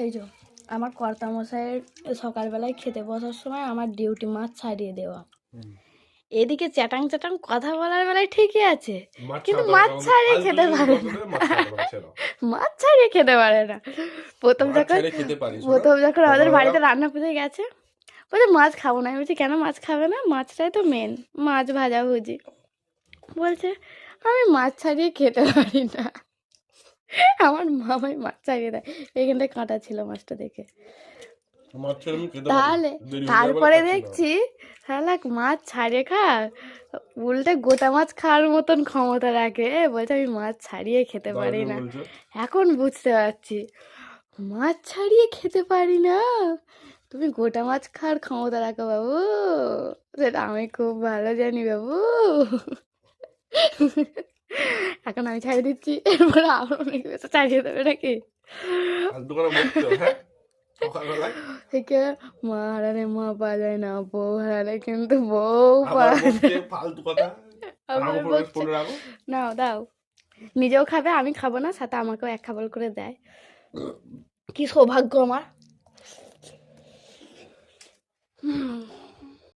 এই যে আমার কর্তামশাইয়ের সকালবেলায় খেতে বসার সময় আমার ডিউটি মাছ ছাড়িয়ে দেওয়া। এদিকে চ্যাটাং চ্যাটাং কথা বলার বেলায় ঠিকই আছে, কিন্তু মাছ ছাড়িয়ে খেতে পারে না। মাছ ছাড়িয়ে খেতে পারে না। প্রথম যখন আমাদের বাড়িতে রান্না পুজো গেছে, বলছে মাছ খাবো না। আমি বলছি কেন মাছ খাবে না? মাছটাই তো মেন, মাছ ভাজাভুজি। বলছে আমি মাছ ছাড়িয়ে খেতে পারি না। আমার মামাই মাছ ছাড়িয়ে দেয়। এইখানটায় কাঁটা ছিল মাছটা দেখে। তাহলে তারপরে দেখছি শালা মাছ ছাড়িয়ে খা, উল্টে গোটা মাছ খাওয়ার মতন ক্ষমতা রাখে। বলছে আমি মাছ ছাড়িয়ে খেতে পারি না। এখন বুঝতে পারছি, মাছ ছাড়িয়ে খেতে পারি না, তুমি গোটা মাছ খাওয়ার ক্ষমতা রাখো বাবু, সেটা আমি খুব ভালো জানি বাবু। এখন আমি ছাড়িয়ে দিচ্ছি, এরপরে আবার অনেক বেশি ছাড়িয়ে দেবে নাকি? একে মা হারালে মা পাওয়া যায় না, বউ হারালে কিন্তু বউ পাওয়া যায়। আবার বলছে নাও দাও, নিজেও খাবে, আমি খাবো না, সাথে আমাকেও এক খাবার করে দেয়। কি সৌভাগ্য আমার।